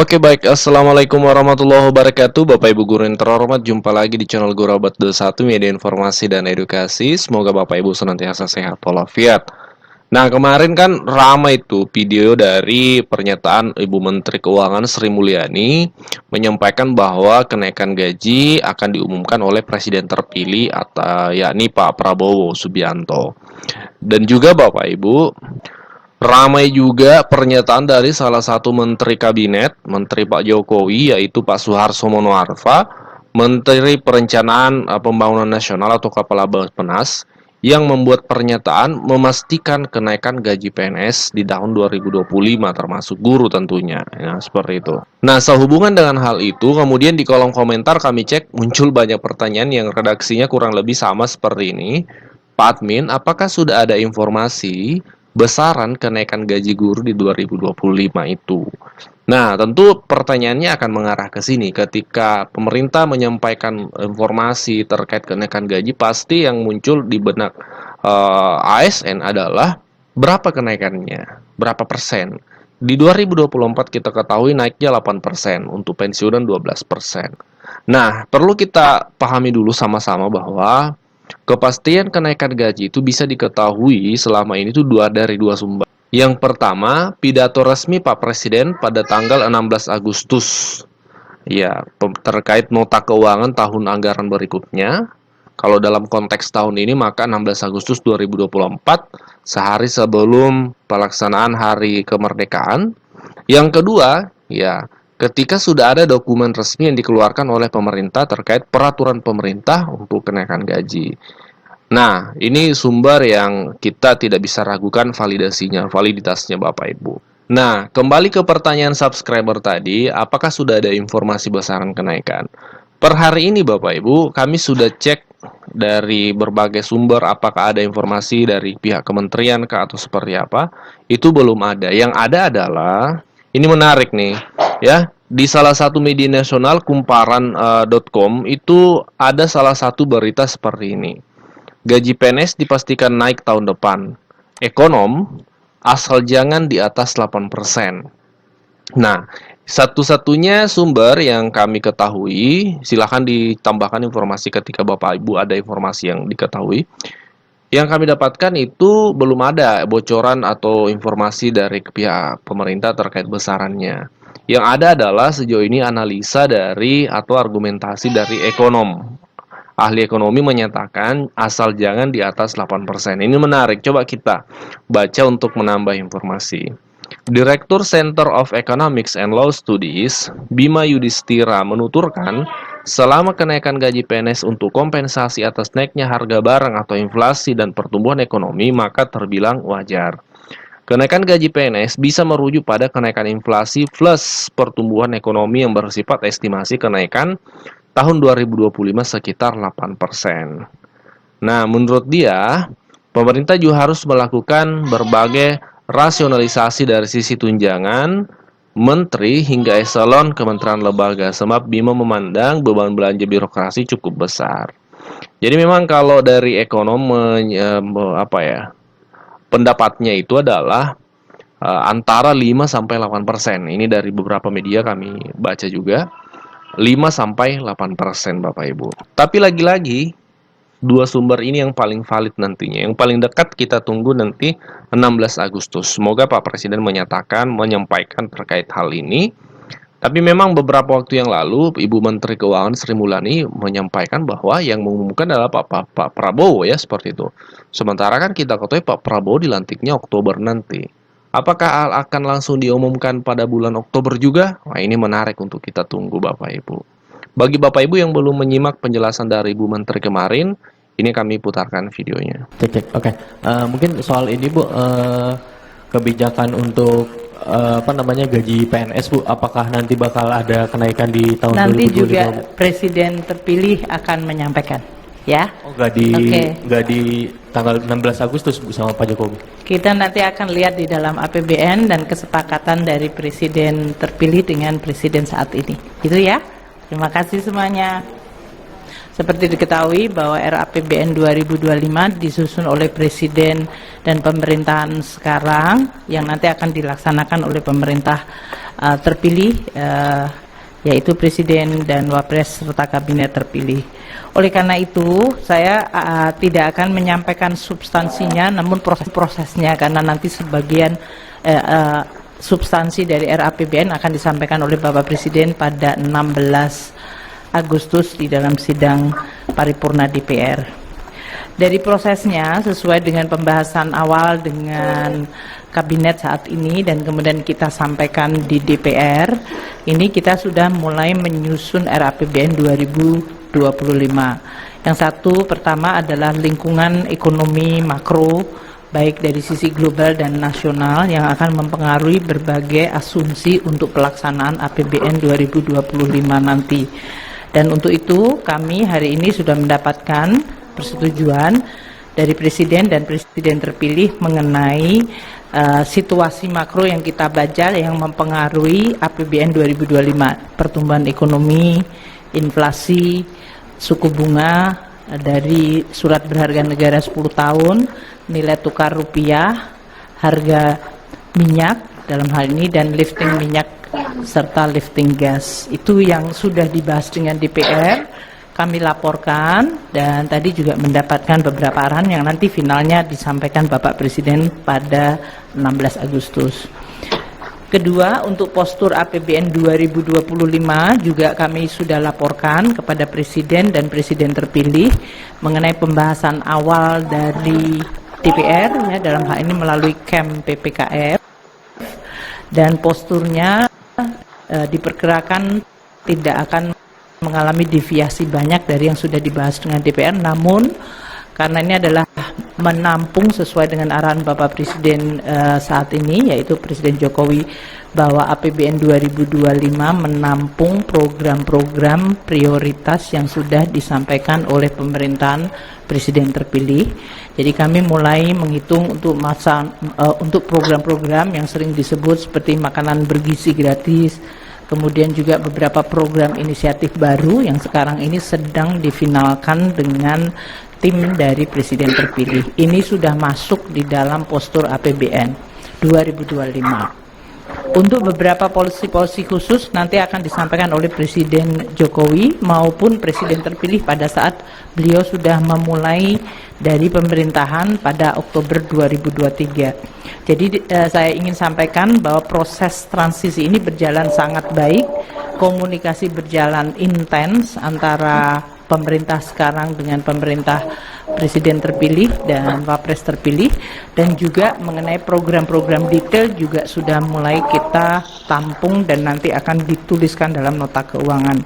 Oke baik, Assalamualaikum warahmatullahi wabarakatuh. Bapak Ibu guru yang terhormat, jumpa lagi di channel Guru Abad 21, media informasi dan edukasi. Semoga Bapak Ibu senantiasa sehat walafiat. Nah, kemarin kan ramai itu video dari pernyataan Ibu Menteri Keuangan Sri Mulyani menyampaikan bahwa kenaikan gaji akan diumumkan oleh Presiden terpilih atau yakni Pak Prabowo Subianto. Dan juga Bapak Ibu, ramai juga pernyataan dari salah satu menteri kabinet, Menteri Pak Jokowi, yaitu Pak Suharto Monoarfa, Menteri Perencanaan Pembangunan Nasional atau Kepala Bappenas, yang membuat pernyataan memastikan kenaikan gaji PNS di tahun 2025, termasuk guru tentunya. Ya, seperti itu. Nah, sehubungan dengan hal itu, kemudian di kolom komentar kami cek muncul banyak pertanyaan yang redaksinya kurang lebih sama seperti ini. Pak Admin, apakah sudah ada informasi besaran kenaikan gaji guru di 2025 itu? Nah, tentu pertanyaannya akan mengarah ke sini. Ketika pemerintah menyampaikan informasi terkait kenaikan gaji, pasti yang muncul di benak ASN adalah berapa kenaikannya, berapa persen. Di 2024 kita ketahui naiknya 8%, untuk pensiunan 12%. Nah, perlu kita pahami dulu sama-sama bahwa kepastian kenaikan gaji itu bisa diketahui selama ini tuh dari dua sumber. Yang pertama, pidato resmi Pak Presiden pada tanggal 16 Agustus. Ya, terkait nota keuangan tahun anggaran berikutnya. Kalau dalam konteks tahun ini maka 16 Agustus 2024, sehari sebelum pelaksanaan Hari Kemerdekaan. Yang kedua, ya, ketika sudah ada dokumen resmi yang dikeluarkan oleh pemerintah terkait peraturan pemerintah untuk kenaikan gaji. Nah, ini sumber yang kita tidak bisa ragukan validitasnya Bapak Ibu. Nah, kembali ke pertanyaan subscriber tadi, apakah sudah ada informasi besaran kenaikan? Per hari ini Bapak Ibu, kami sudah cek dari berbagai sumber apakah ada informasi dari pihak kementerian atau seperti apa. Itu belum ada. Yang ada adalah, ini menarik nih, ya. Di salah satu media nasional kumparan.com itu ada salah satu berita seperti ini. Gaji PNS dipastikan naik tahun depan. Ekonom, asal jangan di atas 8%. Nah, satu-satunya sumber yang kami ketahui, silahkan ditambahkan informasi ketika Bapak Ibu ada informasi yang diketahui. Yang kami dapatkan itu belum ada bocoran atau informasi dari pihak pemerintah terkait besarannya. Yang ada adalah sejauh ini analisa dari atau argumentasi dari ekonom. Ahli ekonomi menyatakan asal jangan di atas 8%. Ini menarik, coba kita baca untuk menambah informasi. Direktur Center of Economics and Law Studies, Bima Yudhistira menuturkan, selama kenaikan gaji PNS untuk kompensasi atas naiknya harga barang atau inflasi dan pertumbuhan ekonomi, maka terbilang wajar. Kenaikan gaji PNS bisa merujuk pada kenaikan inflasi plus pertumbuhan ekonomi yang bersifat estimasi kenaikan tahun 2025 sekitar 8%. Nah, menurut dia, pemerintah juga harus melakukan berbagai rasionalisasi dari sisi tunjangan menteri hingga eselon kementerian lembaga, sebab Bima memandang beban belanja birokrasi cukup besar. Jadi memang kalau dari ekonom pendapatnya itu adalah antara 5 sampai 8%. Ini dari beberapa media kami baca juga. 5-8% Bapak Ibu. Tapi lagi-lagi dua sumber ini yang paling valid nantinya. Yang paling dekat kita tunggu nanti 16 Agustus. Semoga Pak Presiden menyampaikan terkait hal ini. Tapi memang beberapa waktu yang lalu Ibu Menteri Keuangan Sri Mulyani menyampaikan bahwa yang mengumumkan adalah Pak Prabowo, ya, seperti itu. Sementara kan kita ketahui Pak Prabowo dilantiknya Oktober nanti. Apakah akan langsung diumumkan pada bulan Oktober juga? Wah, ini menarik untuk kita tunggu Bapak Ibu. Bagi Bapak Ibu yang belum menyimak penjelasan dari Ibu Menteri kemarin, ini kami putarkan videonya. Oke. Mungkin soal ini Bu, kebijakan untuk gaji PNS Bu, apakah nanti bakal ada kenaikan di tahun 2025? Nanti juga Presiden terpilih akan menyampaikan, ya. Oh, nggak di tanggal 16 Agustus Bu sama Pak Jokowi? Kita nanti akan lihat di dalam APBN dan kesepakatan dari Presiden terpilih dengan Presiden saat ini. Itu ya. Terima kasih semuanya. Seperti diketahui bahwa RAPBN 2025 disusun oleh Presiden dan pemerintahan sekarang yang nanti akan dilaksanakan oleh pemerintah terpilih, yaitu Presiden dan Wapres serta Kabinet terpilih. Oleh karena itu, saya tidak akan menyampaikan substansinya, namun proses-prosesnya, karena nanti sebagian substansi dari RAPBN akan disampaikan oleh Bapak Presiden pada 16 Agustus di dalam sidang paripurna DPR. Dari prosesnya, sesuai dengan pembahasan awal dengan Kabinet saat ini dan kemudian kita sampaikan di DPR, ini kita sudah mulai menyusun RAPBN 2025. Yang satu pertama adalah lingkungan ekonomi makro, baik dari sisi global dan nasional yang akan mempengaruhi berbagai asumsi untuk pelaksanaan APBN 2025 nanti. Dan untuk itu kami hari ini sudah mendapatkan persetujuan dari Presiden dan Presiden terpilih mengenai situasi makro yang kita baca yang mempengaruhi APBN 2025, pertumbuhan ekonomi, inflasi, suku bunga dari surat berharga negara 10 tahun, nilai tukar rupiah, harga minyak dalam hal ini, dan lifting minyak serta lifting gas. Itu yang sudah dibahas dengan DPR. Kami laporkan dan tadi juga mendapatkan beberapa arahan yang nanti finalnya disampaikan Bapak Presiden pada 16 Agustus. Kedua, untuk postur APBN 2025 juga kami sudah laporkan kepada Presiden dan Presiden terpilih mengenai pembahasan awal dari DPR ya, dalam hal ini melalui KEM PPKF, dan posturnya diperkirakan tidak akan mengalami deviasi banyak dari yang sudah dibahas dengan DPR, namun karena ini adalah menampung sesuai dengan arahan Bapak Presiden saat ini, yaitu Presiden Jokowi, bahwa APBN 2025 menampung program-program prioritas yang sudah disampaikan oleh pemerintahan Presiden terpilih. Jadi kami mulai menghitung untuk program-program yang sering disebut seperti makanan bergizi gratis, kemudian juga beberapa program inisiatif baru yang sekarang ini sedang difinalkan dengan tim dari Presiden terpilih. Ini sudah masuk di dalam postur APBN 2025. Untuk beberapa polisi-polisi khusus nanti akan disampaikan oleh Presiden Jokowi maupun Presiden terpilih pada saat beliau sudah memulai dari pemerintahan pada Oktober 2023. Jadi saya ingin sampaikan bahwa proses transisi ini berjalan sangat baik, komunikasi berjalan intens antara pemerintah sekarang dengan pemerintah Presiden terpilih dan Wapres terpilih, dan juga mengenai program-program detail juga sudah mulai kita tampung dan nanti akan dituliskan dalam nota keuangan.